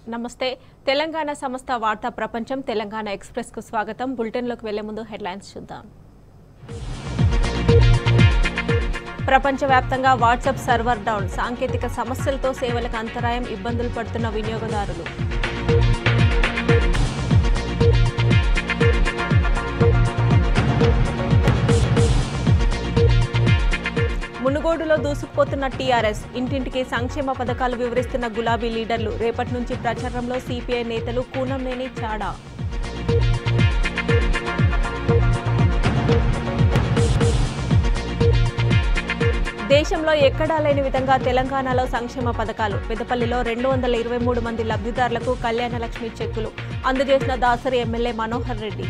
నమస్తే తెలంగాణ సమస్త వార్తా ప్రపంచం తెలంగాణ ఎక్స్‌ప్రెస్ కు స్వాగతం బులెటిన్లోకి వెళ్లే ముందు హెడ్లైన్స్ చూద్దాం ప్రపంచవ్యాప్తంగా వాట్సాప్ సర్వర్ డౌన్ సాంకేతిక సమస్యలతో సేవలకు అంతరాయం ఇబ్బందులు పడుతున్న వినియోగదారులు మునుగోడులో దూసుకుపోతున్న టీఆర్ఎస్ ఇంటింటికి సంక్షేమ పథకాలు వివరిస్తున్న గులాబీ లీడర్లు రేపటి నుంచి ప్రచారంలో సిపిఐ నేతలు కూనంనేని చాడా దేశంలో ఎక్కడా లేని విధంగా తెలంగాణలో సంక్షేమ పథకాలు పెద్దపల్లిలో 223 మంది లబ్ధిదారులకు కళ్యాణ లక్ష్మి చెక్కులు అందజేసిన దాసరి ఎమ్మెల్యే మనోహర్ రెడ్డి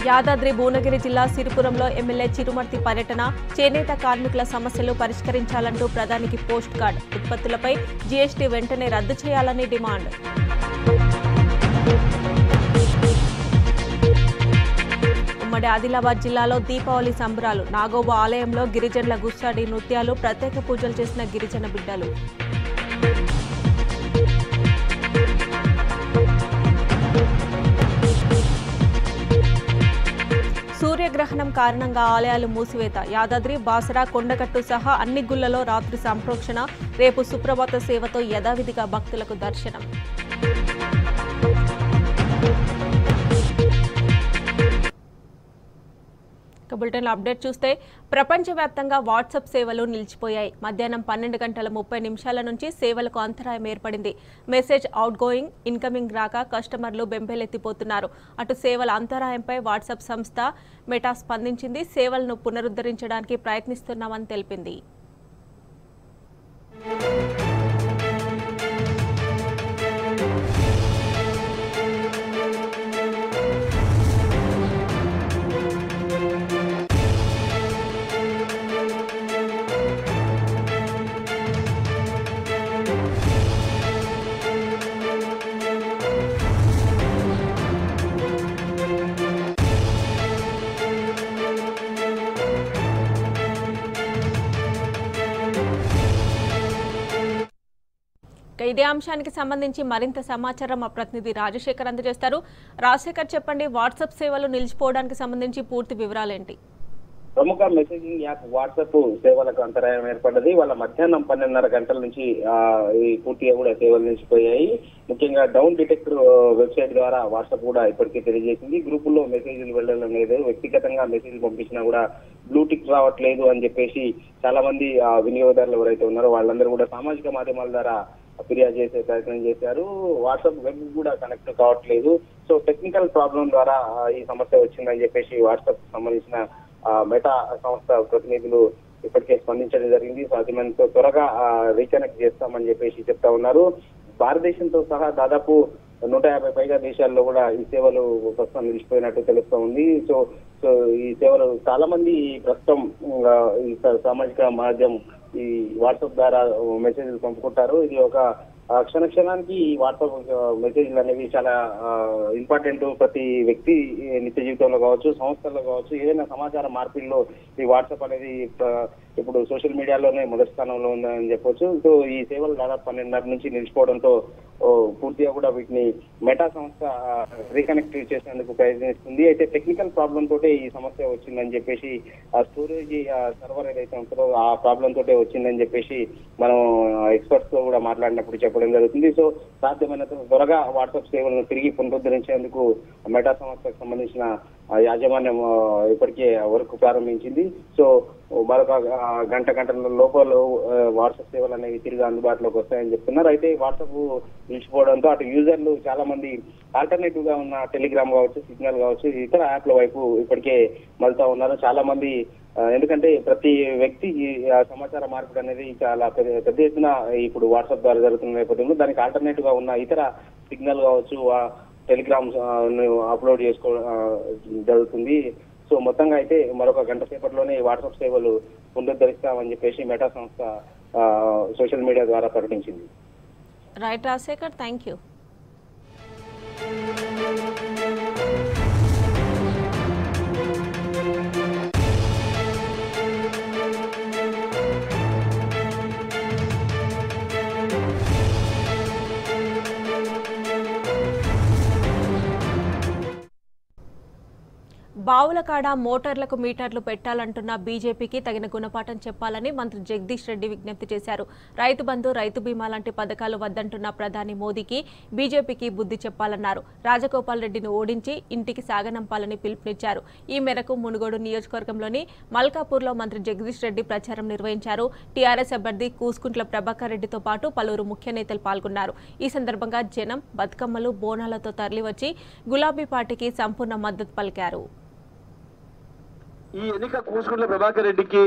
యాదాద్రి భువనగిరి జిల్లా సిరిపురంలో ఎమ్మెల్యే చిరుమర్తి పర్యటన చేనేత కార్మికుల సమస్యలు పరిష్కరించాలంటూ ప్రధానికి పోస్ట్ కార్డ్ ఉత్పత్తులపై జీఎస్టీ వెంటనే రద్దు చేయాలని డిమాండ్ ఉమ్మడి ఆదిలాబాద్ జిల్లాలో దీపావళి సంబరాలు నాగోబా ఆలయంలో గిరిజనుల గుస్సాడి నృత్యాలు ప్రత్యేక పూజలు చేసిన గిరిజన బిడ్డలు సూర్యగ్రహణం కారణంగా ఆలయాలు మూసివేత యాదాద్రి బాసరా కొండగట్టు సహా అన్ని గుళ్లలో రాత్రి సంప్రోక్షణ రేపు సుప్రభాత సేవతో యథావిధిగా భక్తులకు దర్శనం బులెటిన్లో అప్డేట్ చూస్తే ప్రపంచవ్యాప్తంగా వాట్సాప్ సేవలు నిలిచిపోయాయి మధ్యాహ్నం 12:30 నుంచి సేవలకు అంతరాయం ఏర్పడింది మెసేజ్ అవుట్ గోయింగ్ ఇన్కమింగ్ రాక కస్టమర్లు బెంబేలెత్తిపోతున్నారు అటు సేవల అంతరాయంపై వాట్సాప్ సంస్థ మెటా స్పందించింది సేవలను పునరుద్ధరించడానికి ప్రయత్నిస్తున్నామని తెలిపింది ఇదే అంశానికి సంబంధించి మరింత సమాచారం మా ప్రతినిధి రాజశేఖర్ అందజేస్తారు రాజశేఖర్ చెప్పండి వాట్సాప్ సేవలు నిలిచిపోవడానికి సంబంధించి పూర్తి వివరాలేంటి ప్రముఖ మెసేజింగ్ యాప్ వాట్సాప్ సేవలకు అంతరాయం ఏర్పడ్డది వాళ్ళ మధ్యాహ్నం 12:30 గంటల నుంచి ఈ పూర్తిగా కూడా సేవలు నిలిచిపోయాయి ముఖ్యంగా డౌన్ డిటెక్టర్ వెబ్సైట్ ద్వారా వాట్సాప్ కూడా ఇప్పటికే తెలియజేసింది గ్రూపుల్లో మెసేజ్లు వెళ్ళడం లేదు వ్యక్తిగతంగా మెసేజ్ పంపించినా కూడా బ్లూ టిక్ రావట్లేదు అని చెప్పేసి చాలా మంది వినియోగదారులు ఎవరైతే ఉన్నారో వాళ్ళందరూ కూడా సామాజిక మాధ్యమాల ద్వారా ఫిర్యాదు చేసే ప్రయత్నం చేశారు వాట్సాప్ వెబ్ కూడా కనెక్ట్ కావట్లేదు సో టెక్నికల్ ప్రాబ్లం ద్వారా ఈ సమస్య వచ్చిందని చెప్పేసి వాట్సాప్ సంబంధించిన మెటా సంస్థ ప్రతినిధులు ఇప్పటికే స్పందించడం జరిగింది సాధ్యమైనంత త్వరగా రీకనెక్ట్ చేస్తామని చెప్పేసి చెప్తా ఉన్నారు భారతదేశంతో సహా దాదాపు 150 పైగా దేశాల్లో కూడా ఈ సేవలు ప్రస్తుతం నిలిచిపోయినట్టు తెలుస్తూ ఉంది సో సో ఈ సేవలు చాలా మంది ప్రస్తుతం ఈ సామాజిక మాధ్యమం ఈ వాట్సాప్ ద్వారా మెసేజ్లు పంపుకుంటారు ఇది ఒక క్షణానికి ఈ వాట్సాప్ మెసేజ్లు అనేవి చాలా ఇంపార్టెంట్ ప్రతి వ్యక్తి నిత్య జీవితంలో కావచ్చు సంస్థల్లో కావచ్చు ఏదైనా సమాచార మార్పిడిలో ఈ వాట్సాప్ అనేది ఇప్పుడు సోషల్ మీడియాలోనే మొదటి స్థానంలో ఉందని చెప్పొచ్చు సో ఈ సేవలు దాదాపు 12:30 నుంచి నిలిచిపోవడంతో పూర్తిగా కూడా వీటిని మెటా సంస్థ రీకనెక్ట్ చేసేందుకు ప్రయత్నిస్తుంది అయితే టెక్నికల్ ప్రాబ్లం తోటే ఈ సమస్య వచ్చిందని చెప్పేసి ఆ స్టోరేజ్ సర్వర్ ఏదైతే ఉంటుందో ఆ ప్రాబ్లం తోటే వచ్చిందని చెప్పేసి మనం ఎక్స్పర్ట్స్ తో కూడా మాట్లాడినప్పుడు చెప్పడం జరుగుతుంది సో సాధ్యమైనంత త్వరగా వాట్సాప్ సేవలను తిరిగి పునరుద్ధరించేందుకు మెటా సంస్థకు సంబంధించిన యాజమాన్యం ఇప్పటికే వర్క్ ప్రారంభించింది సో మరొక గంటల లోపల వాట్సాప్ సేవలు అనేవి తిరిగి అందుబాటులోకి వస్తాయని చెప్తున్నారు అయితే వాట్సాప్ నిలిచిపోవడంతో అటు యూజర్లు చాలా మంది ఆల్టర్నేటివ్ గా ఉన్న టెలిగ్రామ్ కావచ్చు సిగ్నల్ కావచ్చు ఇతర యాప్ల వైపు ఇప్పటికే మళ్తా ఉన్నారు చాలా మంది ఎందుకంటే ప్రతి వ్యక్తి సమాచార మార్పిడి అనేది చాలా పెద్ద ఎత్తున ఇప్పుడు వాట్సాప్ ద్వారా జరుగుతున్న నేపథ్యంలో దానికి ఆల్టర్నేటివ్ గా ఉన్న ఇతర సిగ్నల్ కావచ్చు టెలిగ్రామ్ అప్లోడ్ చేసుకోవడం జరుగుతుంది సో మొత్తంగా అయితే మరొక గంట సేపట్లోనే వాట్సాప్ సేవలు పునరుద్ధరిస్తామని చెప్పేసి మెటా సంస్థ సోషల్ మీడియా ద్వారా ప్రకటించింది రైట్ రాజశేఖర్ థ్యాంక్ యూ బావుల కాడ మోటార్లకు మీటర్లు పెట్టాలంటున్న బీజేపీకి తగిన గుణపాఠం చెప్పాలని మంత్రి జగదీష్ రెడ్డి విజ్ఞప్తి చేశారు. రైతు బంధు, రైతు బీమా లాంటి పథకాలు వద్దంటున్న ప్రధాని మోదీకి బీజేపీకి బుద్ధి చెప్పాలన్నారు. రాజగోపాల్ రెడ్డిని ఓడించి ఇంటికి సాగనంపాలని పిలుపునిచ్చారు. ఈ మేరకు మునుగోడు నియోజకవర్గంలోని మల్కాపూర్లో మంత్రి జగదీష్ రెడ్డి ప్రచారం నిర్వహించారు. టీఆర్ఎస్ అభ్యర్థి కూసుకుంట్ల ప్రభాకర్ రెడ్డితో పాటు పలువురు ముఖ్య నేతలు పాల్గొన్నారు. ఈ సందర్భంగా జనం బతుకమ్మలు, బోనాలతో తరలివచ్చి గులాబీ పార్టీకి సంపూర్ణ మద్దతు పలికారు. ఈ ఎన్నిక కూసుకుంట్ల ప్రభాకర్ రెడ్డికి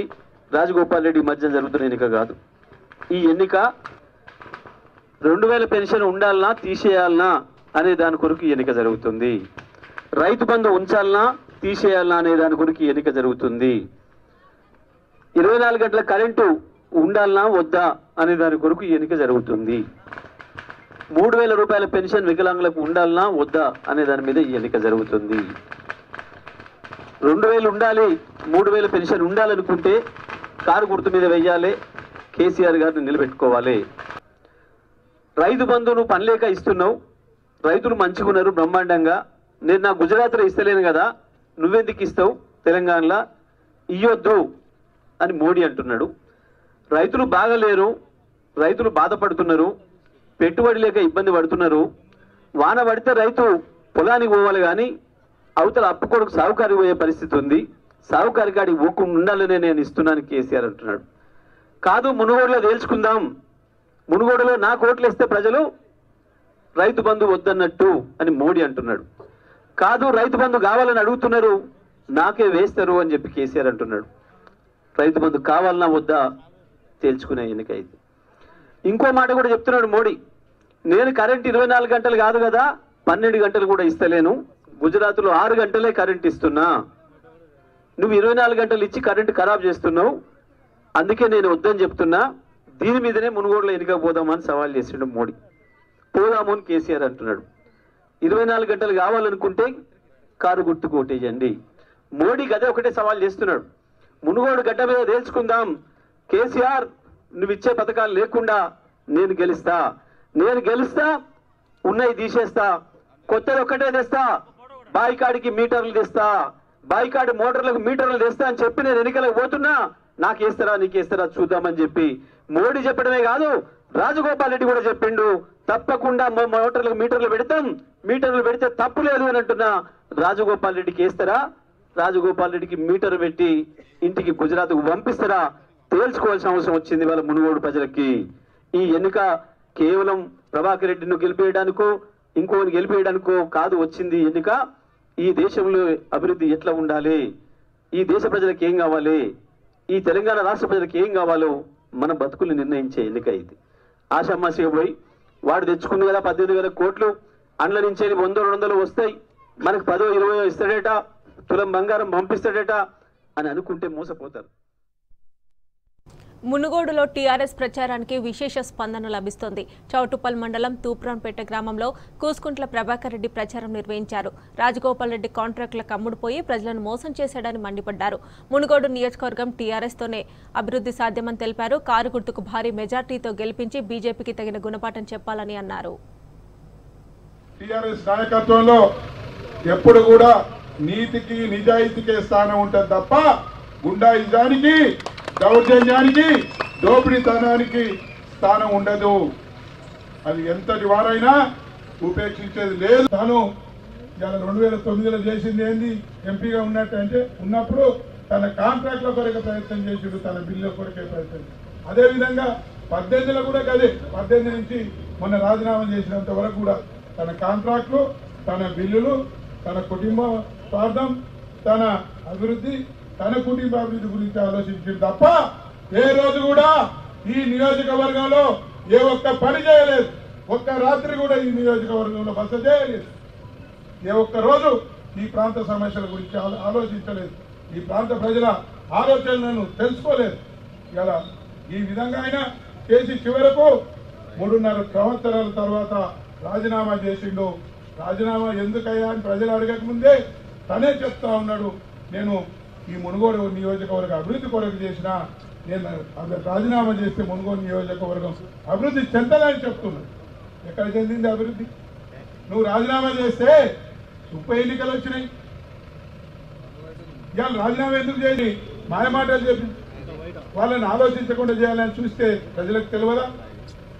రాజగోపాల్ రెడ్డి మధ్య జరుగుతున్న ఎన్నిక కాదు. ఈ ఎన్నిక 2000 పెన్షన్ ఉండాలనా తీసేయాలనా అనే దాని కొరకు ఎన్నిక జరుగుతుంది. రైతు బంధు ఉంచాలనా తీసేయాలనా అనే దాని కొరకు ఎన్నిక జరుగుతుంది. 24 గంటల కరెంటు ఉండాలనా వద్దా అనే దాని కొరకు ఎన్నిక జరుగుతుంది. 3000 రూపాయల పెన్షన్ వికలాంగులకు ఉండాలనా వద్దా అనే దాని మీద ఈ ఎన్నిక జరుగుతుంది. 2000 ఉండాలి, 3000 పెన్షన్ ఉండాలనుకుంటే కారు గుర్తు మీద వెయ్యాలి, కేసీఆర్ గారిని నిలబెట్టుకోవాలి. రైతు బంధును పనిలేక ఇస్తున్నావు, రైతులు మంచిగున్నారు బ్రహ్మాండంగా, నేను నా గుజరాత్లో ఇస్తలేను కదా, నువ్వెందుకు ఇస్తావు తెలంగాణలో, ఇయ్యొద్దు అని మోడీ అంటున్నాడు. రైతులు బాగలేరు, రైతులు బాధపడుతున్నారు, పెట్టుబడి లేక ఇబ్బంది పడుతున్నారు. వాన పడితే రైతు పొలానికి పోవాలి కానీ అవతల అప్పు కొడుకు సావుకారికి పోయే పరిస్థితి ఉంది. సావుకారి కాడికి పోకుండా ఉండాలనే నేను ఇస్తున్నాను కేసీఆర్ అంటున్నాడు. కాదు, మునుగోడులో తేల్చుకుందాం, మునుగోడులో నా కోట్లు ఇస్తే ప్రజలు రైతు బంధు వద్దన్నట్టు అని మోడీ అంటున్నాడు. కాదు, రైతు బంధు కావాలని అడుగుతున్నారు, నాకే వేస్తారు అని చెప్పి కేసీఆర్ అంటున్నాడు. రైతు బంధు కావాలన్నా వద్దా తేల్చుకునే ఎన్నిక ఇది. ఇంకో మాట కూడా చెప్తున్నాడు మోడీ, నేను కరెంట్ 24 గంటలు కాదు కదా, 12 గంటలు కూడా ఇస్తలేను, గుజరాత్లో 6 గంటలే కరెంట్ ఇస్తున్నా, నువ్వు 24 గంటలు ఇచ్చి కరెంట్ ఖరాబ్ చేస్తున్నావు, అందుకే నేను వద్దని చెప్తున్నా, దీని మీదనే మునుగోడులో ఎన్నిక పోదామని సవాల్ చేసిండు మోడీ. పోదాము అని కేసీఆర్ అంటున్నాడు. 24 గంటలు కావాలనుకుంటే కారు గుర్తుకు ఓటేయండి. మోడీ గదే ఒకటే సవాల్ చేస్తున్నాడు. మునుగోడు గడ్డ మీద తేల్చుకుందాం, కేసీఆర్ నువ్వు ఇచ్చే పథకాలు లేకుండా నేను గెలుస్తా, ఉన్నాయి తీసేస్తా, కొత్తది ఒక్కటే తెస్తా, బాయికాడికి మీటర్లు తెస్తా, బాయికాడి మోటార్లకు మీటర్లు తెస్తా అని చెప్పి నేను ఎన్నికలకు పోతున్నా, నాకేస్తారా నీకేస్తారా చూద్దామని చెప్పి మోడీ చెప్పడమే కాదు, రాజగోపాల్ రెడ్డి కూడా చెప్పిండు, తప్పకుండా మోటార్లకు మీటర్లు పెడతాం, మీటర్లు పెడితే తప్పు లేదు అని అంటున్నా. రాజగోపాల్ రెడ్డికి వేస్తారా, రాజగోపాల్ రెడ్డికి మీటర్ పెట్టి ఇంటికి గుజరాత్కు పంపిస్తారా, తేల్చుకోవాల్సిన అవసరం వచ్చింది వాళ్ళ మునుగోడు ప్రజలకి. ఈ ఎన్నిక కేవలం ప్రభాకర్ రెడ్డిని గెలిపేయడానికో ఇంకోని గెలిపేయడానికో కాదు వచ్చింది ఎన్నిక. ఈ దేశంలో అభివృద్ధి ఎట్లా ఉండాలి, ఈ దేశ ప్రజలకు ఏం కావాలి, ఈ తెలంగాణ రాష్ట్ర ప్రజలకు ఏం కావాలో మన బతుకులు నిర్ణయించే ఎన్నిక ఇది. ఆషామాసిగా పోయి వాడు తెచ్చుకుంది కదా 18,000 కోట్లు, అండ్ల నుంచి 100-200 వస్తాయి, మనకు 10-20 ఇస్తాడేట, తులం బంగారం పంపిస్తాడేట అని అనుకుంటే మోసపోతారు. మునుగోడులో టీఆర్ఎస్ ప్రచారానికి విశేష స్పందన లభిస్తోంది. చౌటుప్పల్ మండలం తూప్రాన్పేట గ్రామంలో కూసుకుంట్ల ప్రభాకర్ రెడ్డి ప్రచారం నిర్వహించారు. రాజగోపాల్ రెడ్డి కాంట్రాక్టులకు అమ్ముడుపోయి ప్రజలను మోసం చేశాడని మండిపడ్డారు. మునుగోడు నియోజకవర్గం టీఆర్ఎస్తోనే అభివృద్ధి సాధ్యమని తెలిపారు. కారు గుర్తుకు భారీ మెజార్టీతో గెలిపించి బీజేపీకి తగిన గుణపాఠం చెప్పాలని అన్నారు. టీఆర్ఎస్ నాయకత్వంలో ఎప్పుడు కూడా నీతికి నిజాయితీకే స్థానం ఉంటుంది తప్ప గుండాయిజానికి, దౌర్జన్యానికి, దోపిడీతనానికి స్థానం ఉండదు. అది ఎంతటి వారైనా ఉపేక్షించేది లేదు. తాను ఇలా 2009లో చేసింది ఏంది, ఎంపీగా ఉన్నప్పుడు తన కాంట్రాక్ట్ల కొరకే ప్రయత్నం చేసిండు, తన బిల్లు కొరకే ప్రయత్నం. అదేవిధంగా 18లో కూడా కదే, 18 నుంచి మొన్న రాజీనామా చేసినంత వరకు కూడా తన కాంట్రాక్ట్లు, తన బిల్లులు, తన కుటుంబ స్వార్థం, తన అభివృద్ధి, తన కుటుంబ అభివృద్ధి గురించి ఆలోచించింది తప్ప ఏ రోజు కూడా ఈ నియోజకవర్గంలో ఏ ఒక్క పని చేయలేదు. ఒక్క రాత్రి కూడా ఈ నియోజకవర్గంలో బస చేయలేదు. ఏ ఒక్క రోజు ఈ ప్రాంత సమస్యల గురించి ఆలోచించలేదు. ఈ ప్రాంత ప్రజల ఆలోచనలను తెలుసుకోలేదు. ఇలా ఈ విధంగా ఆయన చేసి చివరకు 3.5 సంవత్సరాల తర్వాత రాజీనామా చేసిండు. రాజీనామా ఎందుకయ్యా అని ప్రజలు అడగక ముందే తనే చెప్తా ఉన్నాడు, నేను ఈ మునుగోడు నియోజకవర్గ అభివృద్ధి కొరకు చేసిన, నేను రాజీనామా చేస్తే మునుగోడు నియోజకవర్గం అభివృద్ధి చెందదని చెప్తున్నాడు. ఎక్కడ చెందింది అభివృద్ధి? నువ్వు రాజీనామా చేస్తే ఉప ఎన్నికలు వచ్చినాయి, ఇవాళ రాజీనామా ఎందుకు చేయాలి? మాయమాటలు చెప్పి వాళ్ళని ఆలోచించకుండా చేయాలని చూస్తే ప్రజలకు తెలియదా?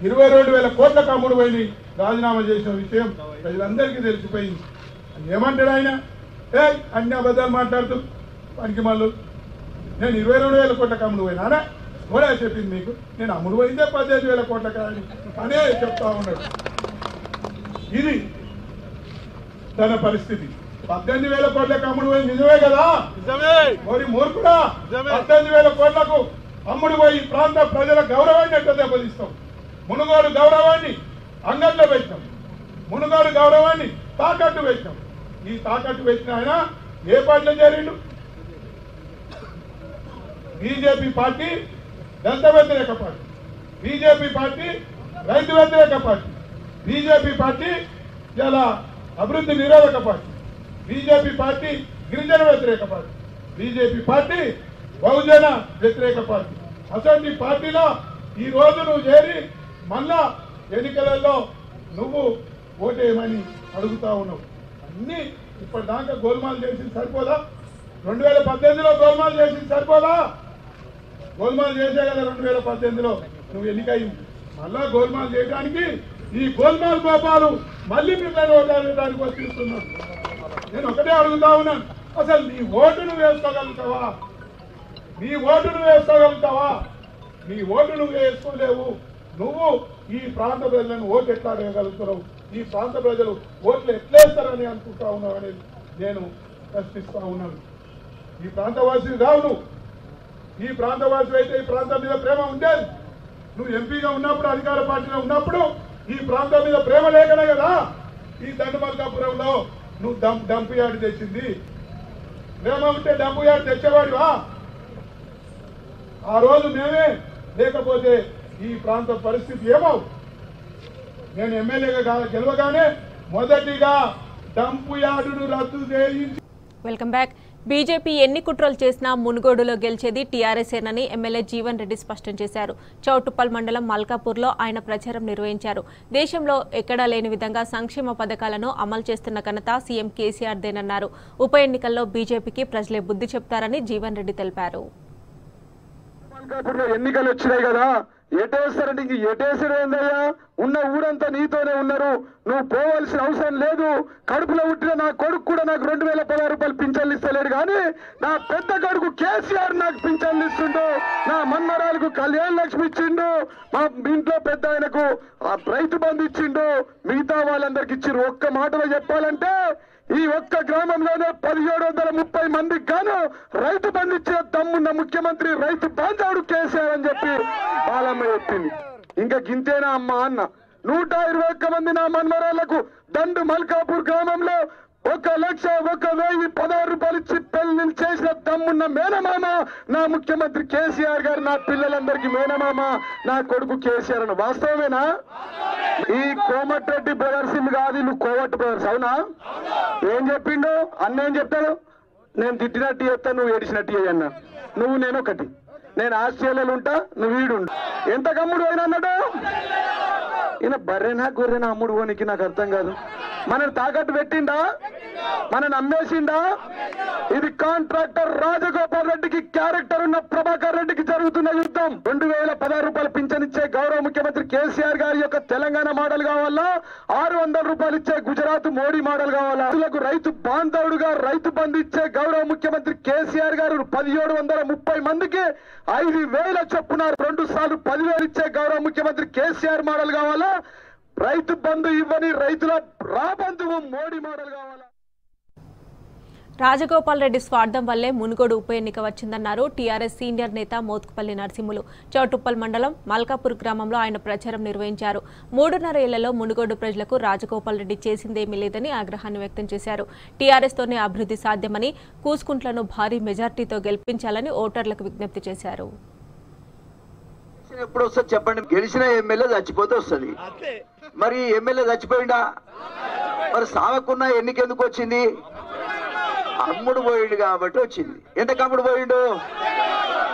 22,000 కోట్లకు అమ్ముడు పోయి రాజీనామా చేసిన విషయం ప్రజలందరికీ తెలిసిపోయింది. ఏమంటాడు ఆయన? అన్ని అబద్ధాలు మాట్లాడుతూ పనికి మళ్ళు నేను 22,000 కోట్లకు అమ్ముడు పోయినానా? కూడా చెప్పింది మీకు. నేను అమ్ముడు పోయిందే 15,000 కోట్లకు అనే చెప్తా ఉన్నాడు. ఇది తన పరిస్థితి. 18,000 కోట్లకు అమ్ముడు పోయింది నిజమే కదా? మరి మూర్ఖుడా, 18,000 కోట్లకు అమ్ముడు పోయి ప్రాంత ప్రజల గౌరవాన్ని ఎట్లా దెబ్బతీస్తాం? మునుగోడు గౌరవాన్ని అంగట్లో పెట్టినాం, మునుగోడు గౌరవాన్ని తాకట్టు పెట్టినాం. ఈ తాకట్టు పెట్టిన ఆయన ఏ పార్టీలో చేరిండు? బీజేపీ పార్టీ దళిత వ్యతిరేక పార్టీ, బీజేపీ పార్టీ రైతు వ్యతిరేక పార్టీ, బీజేపీ పార్టీ ఇలా అభివృద్ధి నిరోధక పార్టీ, బీజేపీ పార్టీ గిరిజన వ్యతిరేక పార్టీ, బీజేపీ పార్టీ బహుజన వ్యతిరేక పార్టీ. అసలు పార్టీలో ఈ రోజు నువ్వు చేరి మళ్ళా ఎన్నికలలో నువ్వు ఓటేయమని అడుగుతా ఉన్నావు. అన్ని ఇప్పటిదాకా గోల్మాల్ చేసింది సరిపోదా? 2018లో గోల్మాల్ చేసింది సరిపోదా? గోల్మాల్ చేసే కదా 2018లో నువ్వు ఎన్నికయ్యింది. మళ్ళా గోల్మాల్ చేయడానికి ఈ గోల్మాల్ గోపాలు మళ్ళీ మిమ్మల్ని ఓటాడడానికి వస్తున్నాను. నేను ఒకటే అడుగుతా ఉన్నాను, అసలు నీ ఓటు నువ్వు వేసుకోగలుగుతావా? నీ ఓటు నువ్వు వేసుకోగలుగుతావా? నీ ఓటు నువ్వు వేసుకోలేవు. నువ్వు ఈ ప్రాంత ప్రజలను ఓటు ఎట్లా వేయగలుగుతున్నావు? ఈ ప్రాంత ప్రజలు ఓట్లు ఎట్లేస్తారని అనుకుంటా ఉన్నావు అనేది నేను ప్రశ్నిస్తా ఉన్నాను. ఈ ప్రాంతవాసి కావు నువ్వు. ఈ ప్రాంతవాసి అయితే ఈ ప్రాంతం మీద ప్రేమ ఉండేది. నువ్వు ఎంపీగా ఉన్నప్పుడు, అధికార పార్టీలో ఉన్నప్పుడు ఈ ప్రాంతం మీద ప్రేమ లేకనే కదా ఈ దండమల్కాపురంలో నువ్వు డంపు యార్డు తెచ్చింది. ప్రేమ ఉంటే డంపు యార్డు తెచ్చేవాడివా? ఆ రోజు మేమే లేకపోతే ఈ ప్రాంత పరిస్థితి ఏమవు? నేను ఎమ్మెల్యేగా గెలవగానే మొదటిగా డంపు యార్డును రద్దు చేయించి. Welcome back. బీజేపీ ఎన్ని కుట్రలు చేసినా మునుగోడులో గెలిచేది టీఆర్ఎస్ఏనని ఎమ్మెల్యే జీవన్ రెడ్డి స్పష్టం చేశారు. చౌటుప్పల్ మండలం మల్కాపూర్లో ఆయన ప్రచారం నిర్వహించారు. దేశంలో ఎక్కడా లేని విధంగా సంక్షేమ పథకాలను అమలు చేస్తున్న ఘనత సీఎం కేసీఆర్దేనన్నారు. ఉప ఎన్నికల్లో బీజేపీకి ప్రజలే బుద్ధి చెప్తారని జీవన్ రెడ్డి తెలిపారు. ఎన్నికలు వచ్చినాయి కదా, ఎటేస్తారంటే ఇంక ఎటేసడం ఏందయ్యా? ఉన్న ఊరంతా నీతోనే ఉన్నారు, నువ్వు పోవాల్సిన అవసరం లేదు. కడుపులో పుట్టిన నా కొడుకు కూడా నాకు 2,016 రూపాయలు పింఛన్లు ఇస్తలేడు, కానీ నా పెద్ద కొడుకు కేసీఆర్ నాకు పింఛన్లు ఇస్తుండు, నా మన్మరాలకు కళ్యాణ లక్ష్మి ఇచ్చిండు, మా ఇంట్లో పెద్ద ఆయనకు రైతు బంధు ఇచ్చిండు, మిగతా వాళ్ళందరికి ఇచ్చిండ్రు. ఒక్క మాటలో చెప్పాలంటే ఈ ఒక్క గ్రామంలోనే 1730 మందికి గాను రైతు బంధు ఇచ్చిన తమ్మున్న ముఖ్యమంత్రి రైతు బాంధవుడు కేసీఆర్ అని చెప్పి బాలమ్మ చెప్పింది. ఇంకా గింతేనా అమ్మ అన్న? 121 మంది నా మన్మరాళ్లకు దండు మల్కాపూర్ గ్రామంలో 1,01,016 రూపాయలు ఇచ్చి పెళ్లి చేసిన తమ్మున్న మేనమామ నా ముఖ్యమంత్రి కేసీఆర్ గారు. నా పిల్లలందరికీ మేనమామ నా కొడుకు కేసీఆర్ అని. వాస్తవమేనా? ఈ కోమటిరెడ్డి బ్రదర్స్ కాదు, వీళ్ళు కోవట్ బ్రదర్స్. అవునా? ఏం చెప్పిండు అన్న? ఏం చెప్తాడు? నేను తిట్టినట్టు చెప్తా, నువ్వు ఏడిచినట్టు అన్న. నువ్వు నేను ఒకటి, నేను ఆస్ట్రేలియాలో ఉంటా, నువ్వు వీడుండు. ఎంత కమ్ముడు అయినా అన్నాడు. ఈయన బర్రెనా గొర్రెనా అమ్ముడు పోనీకి నాకు అర్థం కాదు. మనని తాకట్టు పెట్టిండా? మనని అమ్మేసిండా? ఇది కాంట్రాక్టర్ రాజగోపాల్ రెడ్డికి క్యారెక్టర్ ఉన్న ప్రభాకర్ రెడ్డికి జరుగుతున్న యుద్ధం. 2,016 రూపాయలు పింఛన్ ఇచ్చే గౌరవ ముఖ్యమంత్రి కేసీఆర్ గారి యొక్క తెలంగాణ మోడల్ కావాలా? 600 రూపాయలు ఇచ్చే గుజరాత్ మోడీ మోడల్ కావాలా? రైతు బాంధవుడుగా రైతు బంధు ఇచ్చే గౌరవ ముఖ్యమంత్రి కేసీఆర్ గారు 1730 మందికి 5,000 చొప్పున 2 సార్లు 10,000 ఇచ్చే గౌరవ ముఖ్యమంత్రి కేసీఆర్ మోడల్ కావాలా? రైతు బంధు ఇవ్వని రైతుల రాబంధువు మోడీ మోడల్ కావాలా? రాజగోపాల్ రెడ్డి స్వార్థం వల్లే మునుగోడు ఉప ఎన్నిక వచ్చిందన్నారు టీఆర్ఎస్ సీనియర్ నేత మోత్కుపల్లి నరసింహులు. చౌటుప్పల్ మండలం మల్కాపూర్ గ్రామంలో ఆయన ప్రచారం నిర్వహించారు. 3.5 ఏళ్లలో మునుగోడు ప్రజలకు రాజగోపాల్ రెడ్డి చేసిందేమీ లేదని ఆగ్రహాన్ని వ్యక్తం చేశారు. టీఆర్ఎస్తోనే అభివృద్ధి సాధ్యమని, కూసుకుంట్లను భారీ మెజార్టీతో గెలిపించాలని ఓటర్లకు విజ్ఞప్తి చేశారు. ఎప్పుడు వస్తుంది చెప్పండి? గెలిచిన ఎమ్మెల్యే చచ్చిపోతే వస్తుంది. మరి ఎమ్మెల్యే చచ్చిపోయిందా? మరి సావకున్న ఎన్నికెందుకు వచ్చింది? అమ్ముడు పోయిండు కాబట్టి వచ్చింది. ఎంతకు అమ్ముడు పోయిండు?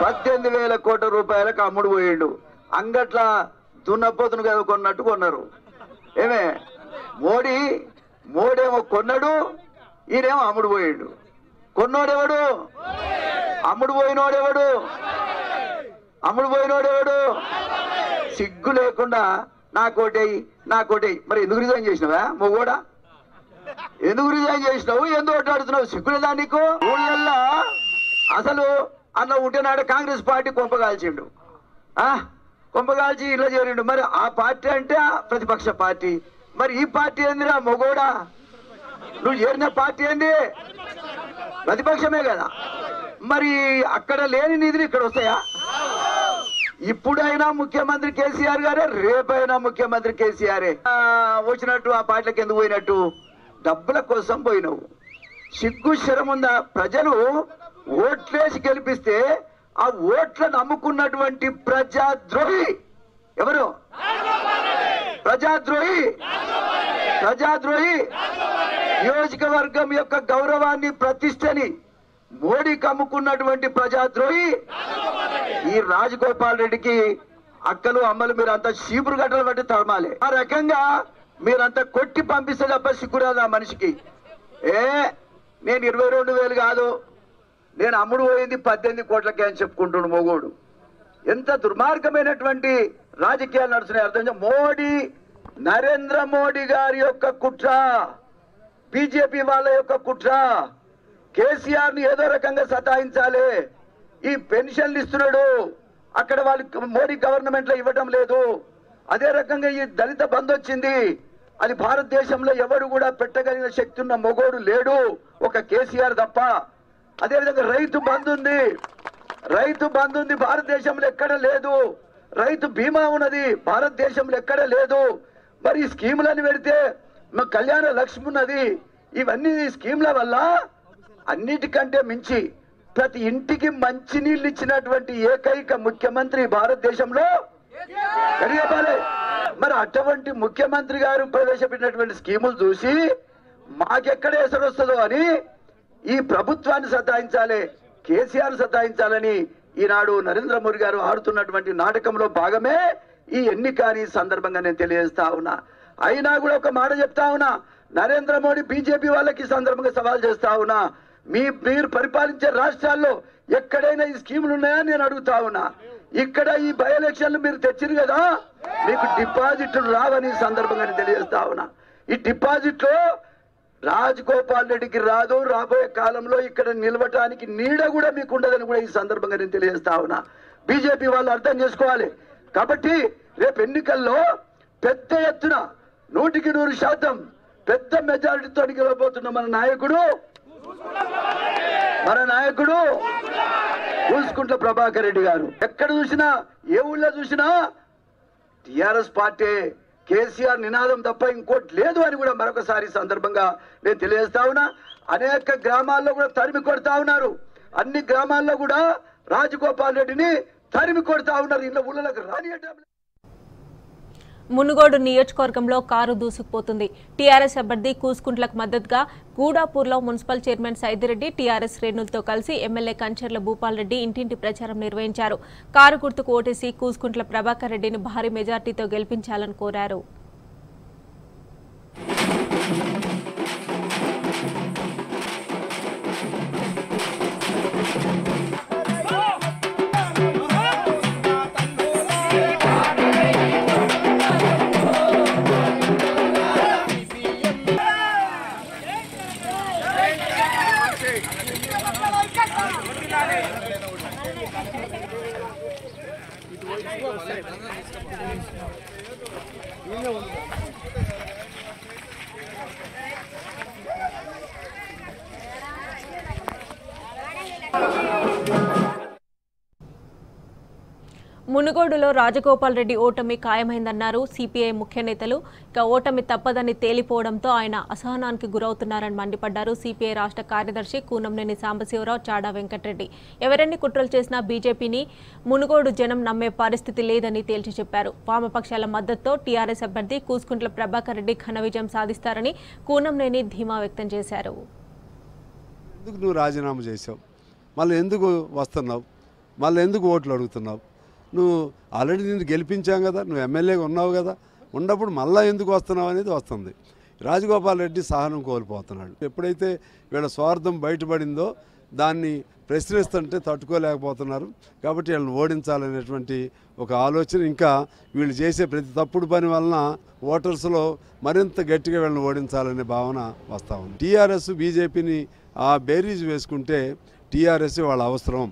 18,000 కోట్ల రూపాయలకు అమ్ముడు పోయిండు. అంగట్ల దున్నపోతును కదా కొన్నట్టు కొన్నారు. ఏమే మోడీ ఏమో కొన్నాడు, ఈయనేమో అమ్ముడు పోయిండు. కొన్నోడెవడు? అమ్ముడు పోయినోడెవడు? సిగ్గు లేకుండా నాకోటేయి. మరి ఎందుకు రిజైన్ చేసినావా? మొగోడా ఎందుకు రిజైన్ చేసినావు? ఎందుకు ఓట్లాడుతున్నావు? సిగ్గులేదా నీకు? ఊళ్ళల్లో అసలు అన్న ఉంటేనాడు కాంగ్రెస్ పార్టీ కొంపగాల్చిండు, కొంపగాల్చి ఇలా చేరిండు. మరి ఆ పార్టీ అంటే ప్రతిపక్ష పార్టీ. మరి ఈ పార్టీ ఏందిరా మొగోడా? నువ్వు చేరిన పార్టీ ఏంది? ప్రతిపక్షమే కదా. మరి అక్కడ లేని నిధులు ఇక్కడ వస్తాయా? ఇప్పుడైనా ముఖ్యమంత్రి కేసీఆర్ గారే, రేపైనా ముఖ్యమంత్రి కేసీఆరే. వచ్చినట్టు ఆ పార్టీలకు ఎందుకు పోయినట్టు? డబ్బుల కోసం పోయినవు. సిగ్గు శరం ఉందా? ప్రజలు ఓట్లేసి గెలిపిస్తే ఆ ఓట్లను నమ్ముకున్నటువంటి ప్రజాద్రోహి ఎవరు? ప్రజాద్రోహి నియోజకవర్గం యొక్క గౌరవాన్ని, ప్రతిష్టని మోడీకి అమ్ముకున్నటువంటి ప్రజాద్రోహి ఈ రాజగోపాల్ రెడ్డికి అక్కలు అమ్మలు మీరంతా చీపురు గట్టలు బట్టి తరమాలి. ఆ రకంగా మీరంతా కొట్టి పంపిస్తే తప్ప సిగ్గురాదు ఆ మనిషికి. నేను 22,000 కాదు, నేను అమ్ముడు పోయింది 18 కోట్లకే అని చెప్పుకుంటున్నాడు మొగోడు. ఎంత దుర్మార్గమైనటువంటి రాజకీయాలు నడుస్తున్నాయి అర్థం. మోడీ, నరేంద్ర మోడీ గారి యొక్క కుట్ర, బీజేపీ వాళ్ళ యొక్క కుట్ర. కేసీఆర్ ని ఏదో రకంగా సతాయించాలి. ఈ పెన్షన్లు ఇస్తున్నాడు, అక్కడ వాళ్ళు మోడీ గవర్నమెంట్ లో ఇవ్వడం లేదు. అదే రకంగా ఈ దళిత బంధు వచ్చింది, అది భారతదేశంలో ఎవరు కూడా పెట్టగలిగిన శక్తి ఉన్న మొగోడు లేడు, ఒక కేసీఆర్ తప్ప. అదేవిధంగా రైతు బంధు ఉంది, భారతదేశంలో ఎక్కడ లేదు. రైతు బీమా ఉన్నది, భారతదేశంలో ఎక్కడ లేదు. మరి ఈ స్కీములను పెడితే కళ్యాణ లక్ష్మి ఉన్నది. ఇవన్నీ స్కీముల వల్ల అన్నిటికంటే మించి ప్రతి ఇంటికి మంచి నీళ్ళు ఇచ్చినటువంటి ఏకైక ముఖ్యమంత్రి భారతదేశంలో మరి అటువంటి ముఖ్యమంత్రి గారు ప్రవేశపెట్టినటువంటి స్కీములు చూసి మాకెక్కడ ఎసరు వస్తుందో అని ఈ ప్రభుత్వాన్ని సతాయించాలి, కేసీఆర్ సతాయించాలని ఈనాడు నరేంద్ర మోడీ గారు ఆడుతున్నటువంటి నాటకంలో భాగమే ఈ ఎన్నిక అని సందర్భంగా నేను తెలియజేస్తా ఉన్నా. అయినా కూడా ఒక మాట చెప్తా ఉన్నా, నరేంద్ర మోడీ బీజేపీ వాళ్ళకి సందర్భంగా సవాల్ చేస్తా ఉన్నా, మీరు పరిపాలించే రాష్ట్రాల్లో ఎక్కడైనా ఈ స్కీములు ఉన్నాయా నేను అడుగుతా ఉన్నా. ఇక్కడ ఈ బై ఎలక్షన్లు మీరు తెచ్చిరు కదా, మీకు డిపాజిట్లు రావని సందర్భంగా తెలియజేస్తా ఉన్నా. ఈ డిపాజిట్లు రాజగోపాల్ రెడ్డికి రాదు, రాబోయే కాలంలో ఇక్కడ నిలవటానికి నీడ కూడా మీకు ఉండదని కూడా ఈ సందర్భంగా నేను తెలియజేస్తా ఉన్నా. బీజేపీ వాళ్ళు అర్థం చేసుకోవాలి. కాబట్టి రేపు ఎన్నికల్లో పెద్ద ఎత్తున 100% పెద్ద మెజారిటీతో గెలవబోతున్న మన నాయకుడు కూసుకుంట్ల ప్రభాకర్ రెడ్డి గారు. ఎక్కడ చూసినా, ఏ ఊళ్ళో చూసినా టిఆర్ఎస్ పార్టీ, కేసీఆర్ నినాదం తప్ప ఇంకోటి లేదు అని కూడా మరొకసారి సందర్భంగా నేను తెలియజేస్తా ఉన్నా. అనేక గ్రామాల్లో కూడా తరిమి కొడతా ఉన్నారు. అన్ని గ్రామాల్లో కూడా రాజగోపాల్ రెడ్డిని తరిమి కొడతా ఉన్నారు. ఇళ్ళ ఊళ్ళకి రానియటం. మునుగోడు నియోజకవర్గంలో కారు దూసుకుపోతుంది. టీఆర్ఎస్ అభ్యర్థి కూసుకుంట్లకు మద్దతుగా గూడాపూర్లో మున్సిపల్ చైర్మన్ సైదిరెడ్డి టీఆర్ఎస్ శ్రేణులతో కలిసి ఎమ్మెల్యే కంచర్ల భూపాల్ రెడ్డి ఇంటింటి ప్రచారం నిర్వహించారు. కారు గుర్తుకు ఓటేసి కూసుకుంట్ల ప్రభాకర్ రెడ్డిని భారీ మెజార్టీతో గెలిపించాలని కోరారు. మునుగోడులో రాజగోపాల్ రెడ్డి ఓటమి ఖాయమైందన్నారు సిపిఐ ముఖ్య నేతలు. ఇక ఓటమి తప్పదని తేలిపోవడంతో ఆయన అసహనానికి గురవుతున్నారని మండిపడ్డారు. సిపిఐ రాష్ట్ర కార్యదర్శి కూనంనేని సాంబశివరావు, చాడా వెంకటరెడ్డి ఎవరెన్ని కుట్రలు చేసినా బీజేపీని మునుగోడు జనం నమ్మే పరిస్థితి లేదని తేల్చి చెప్పారు. వామపక్షాల మద్దతుతో టీఆర్ఎస్ అభ్యర్థి కూసుకుంట్ల ప్రభాకర్ రెడ్డి ఘన విజయం సాధిస్తారని కూనంనేని ధీమా వ్యక్తం చేశారు. ఎందుకు నువ్వు రాజీనామా చేసావు? మళ్ళీ ఎందుకు వస్తున్నావు? మళ్ళీ ఎందుకు ఓట్లు అడుగుతున్నావు? నువ్వు ఆల్రెడీ నిన్ను గెలిపించాం కదా, నువ్వు ఎమ్మెల్యేగా ఉన్నావు కదా, ఉన్నప్పుడు మళ్ళీ ఎందుకు వస్తున్నావు అనేది వస్తుంది. రాజగోపాల్ రెడ్డి సహనం కోల్పోతున్నాడు. ఎప్పుడైతే వీళ్ళ స్వార్థం బయటపడిందో దాన్ని ప్రశ్నిస్తుంటే తట్టుకోలేకపోతున్నారు. కాబట్టి వీళ్ళని ఓడించాలనేటువంటి ఒక ఆలోచన, ఇంకా వీళ్ళు చేసే ప్రతి తప్పుడు పని వలన ఓటర్స్లో మరింత గట్టిగా వీళ్ళని ఓడించాలనే భావన వస్తూ ఉంది. టీఆర్ఎస్ బీజేపీని ఆ బేరీజ్ వేసుకుంటే టీఆర్ఎస్ వాళ్ళ అవసరం.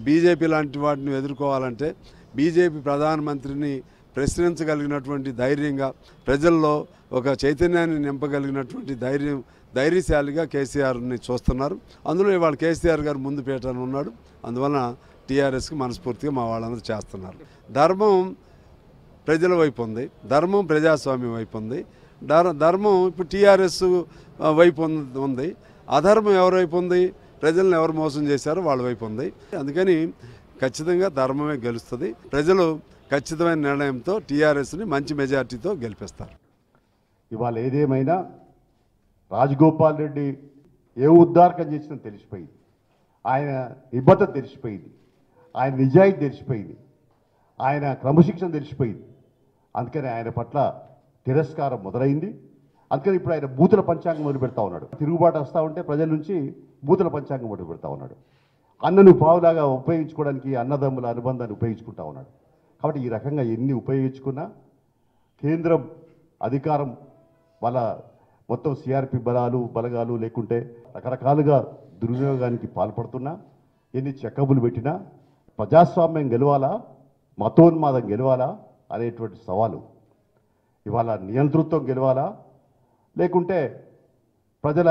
బీజేపీ లాంటి వాటిని ఎదుర్కోవాలంటే బీజేపీ ప్రధానమంత్రిని ప్రశ్నించగలిగినటువంటి ధైర్యంగా, ప్రజల్లో ఒక చైతన్యాన్ని నింపగలిగినటువంటి ధైర్యశాలిగా కేసీఆర్ని చూస్తున్నారు. అందులో ఇవాళ కేసీఆర్ గారు ముందు పీఠాన ఉన్నాడు. అందువలన టీఆర్ఎస్కి మనస్ఫూర్తిగా మా వాళ్ళందరూ చేస్తున్నారు. ధర్మం ప్రజల వైపు ఉంది, ధర్మం ప్రజాస్వామ్యం వైపు ఉంది. ధర్మం ఇప్పుడు టీఆర్ఎస్ వైపు ఉంది. అధర్మం ఎవరి వైపు ఉంది? ప్రజలను ఎవరు మోసం చేశారో వాళ్ళ వైపు ఉంది. అందుకని ఖచ్చితంగా ధర్మమే గెలుస్తుంది. ప్రజలు ఖచ్చితమైన నిర్ణయంతో టీఆర్ఎస్ని మంచి మెజార్టీతో గెలిపిస్తారు. ఇవాళ ఏదేమైనా రాజగోపాల్ రెడ్డి ఏ ఉద్దారకం చేసినా తెలిసిపోయింది. ఆయన నిబద్ధత తెలిసిపోయింది, ఆయన నిజాయితీ తెలిసిపోయింది, ఆయన క్రమశిక్షణ తెలిసిపోయింది. అందుకని ఆయన పట్ల తిరస్కారం మొదలైంది. అందుకని ఇప్పుడు ఆయన బూతుల పంచాంగం మొదలు పెడతా ఉన్నాడు. తిరుగుబాటు వస్తూ ఉంటే ప్రజల నుంచి బూతుల పంచాంగం మొదలు పెడతా ఉన్నాడు. అన్నను పావులాగా ఉపయోగించుకోవడానికి అన్నదమ్ముల అనుబంధాన్ని ఉపయోగించుకుంటా ఉన్నాడు. కాబట్టి ఈ రకంగా ఎన్ని ఉపయోగించుకున్నా కేంద్రం అధికారం వాళ్ళ మొత్తం సిఆర్పి బలగాలు లేకుంటే రకరకాలుగా దుర్వినియోగానికి పాల్పడుతున్నా, ఎన్ని చెక్కబులు పెట్టినా ప్రజాస్వామ్యం గెలవాలా, మతోన్మాదం గెలవాలా అనేటువంటి సవాలు. ఇవాళ నియంతృత్వం గెలవాలా లేకుంటే ప్రజల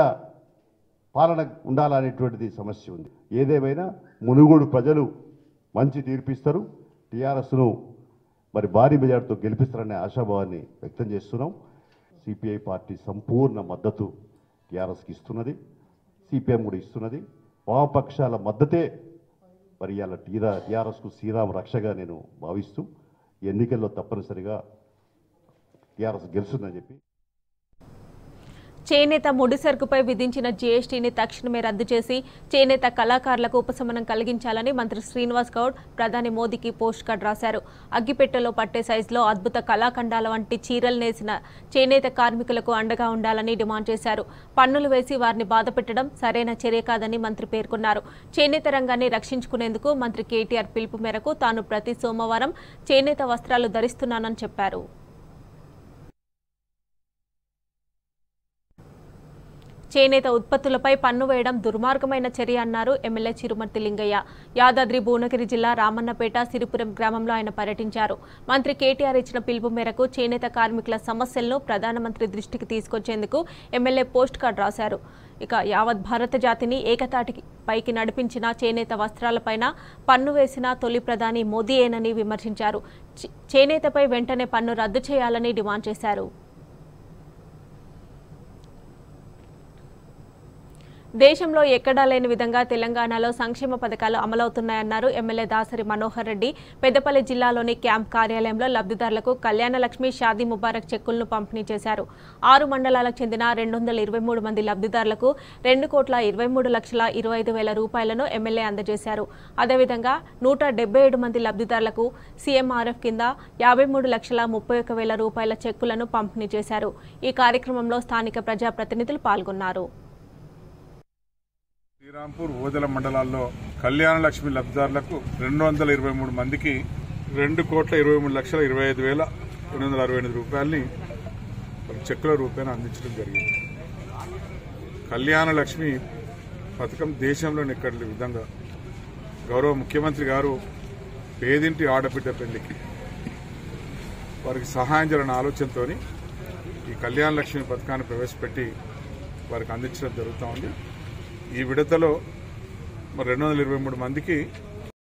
పాలన ఉండాలా అనేటువంటిది సమస్య ఉంది. ఏదేమైనా మునుగోడు ప్రజలు మంచి తీర్పిస్తారు. టీఆర్ఎస్ను మరి భారీ మెజార్టీతో గెలిపిస్తారనే ఆశాభావాన్ని వ్యక్తం చేస్తున్నాం. సిపిఐ పార్టీ సంపూర్ణ మద్దతు టీఆర్ఎస్కి ఇస్తున్నది, సిపిఎం కూడా ఇస్తున్నది. వామపక్షాల మద్దతే మరి ఇవాళ టీఆర్ఎస్కు శ్రీరామ రక్షగా నేను భావిస్తూ ఎన్నికల్లో తప్పనిసరిగా టీఆర్ఎస్ గెలుస్తుందని చెప్పి. చేనేత ముడిసరుకుపై విధించిన జీఎస్టీని తక్షణమే రద్దు చేసి చేనేత కళాకారులకు ఉపశమనం కలిగించాలని మంత్రి శ్రీనివాస్ గౌడ్ ప్రధాని మోదీకి పోస్ట్ కార్డు రాశారు. అగ్గిపెట్టెలో పట్టే సైజులో అద్భుత కళాఖండాల వంటి చీరలు నేసిన చేనేత కార్మికులకు అండగా ఉండాలని డిమాండ్ చేశారు. పన్నులు వేసి వారిని బాధపెట్టడం సరైన చర్య కాదని మంత్రి పేర్కొన్నారు. చేనేత రంగాన్ని రక్షించుకునేందుకు మంత్రి కేటీఆర్ పిలుపు మేరకు తాను ప్రతి సోమవారం చేనేత వస్త్రాలు ధరిస్తున్నానని చెప్పారు. చేనేత ఉత్పత్తులపై పన్ను వేయడం దుర్మార్గమైన చర్య అన్నారు ఎమ్మెల్యే చిరుమర్తి లింగయ్య. యాదాద్రి భువనగిరి జిల్లా రామన్నపేట సిరిపురం గ్రామంలో ఆయన పర్యటించారు. మంత్రి కేటీఆర్ ఇచ్చిన పిలుపు మేరకు చేనేత కార్మికుల సమస్యలను ప్రధానమంత్రి దృష్టికి తీసుకొచ్చేందుకు ఎమ్మెల్యే పోస్ట్ కార్డు రాశారు. ఇక యావత్ భారత జాతిని ఏకతాటికి పైకి నడిపించిన చేనేత వస్త్రాలపైన పన్ను వేసిన తొలి ప్రధాని మోదీయేనని విమర్శించారు. చేనేతపై వెంటనే పన్ను రద్దు చేయాలని డిమాండ్ చేశారు. దేశంలో ఎక్కడా లేని విధంగా తెలంగాణలో సంక్షేమ పథకాలు అమలవుతున్నాయన్నారు ఎమ్మెల్యే దాసరి మనోహర్ రెడ్డి. పెద్దపల్లి జిల్లాలోని క్యాంప్ కార్యాలయంలో లబ్ధిదారులకు కళ్యాణ లక్ష్మి షాదీ ముబారక్ చెక్కులను పంపిణీ చేశారు. 6 మండలాలకు చెందిన 223 మంది లబ్ధిదారులకు 2,23,25,000 రూపాయలను ఎమ్మెల్యే అందజేశారు. అదేవిధంగా 177 మంది లబ్ధిదారులకు సీఎంఆర్ఎఫ్ కింద 53,31,000 రూపాయల చెక్కులను పంపిణీ చేశారు. ఈ కార్యక్రమంలో స్థానిక ప్రజాప్రతినిధులు పాల్గొన్నారు. శ్రీరాంపూర్ ఓదెల మండలాల్లో కళ్యాణ లక్ష్మి లబ్ధిదారులకు 223 మందికి 2,23,25,868 రూపాయలని చెక్కుల రూపాయన అందించడం జరిగింది. కళ్యాణ లక్ష్మి పథకం దేశంలోని ఎక్కడ విధంగా గౌరవ ముఖ్యమంత్రి గారు పేదింటి ఆడబిడ్డ పెళ్లికి వారికి సహాయం చేయాలన్న ఆలోచనతో ఈ కళ్యాణ లక్ష్మి పథకాన్ని ప్రవేశపెట్టి వారికి అందించడం జరుగుతూ ఉంది. ఈ విడతలో 223 మందికి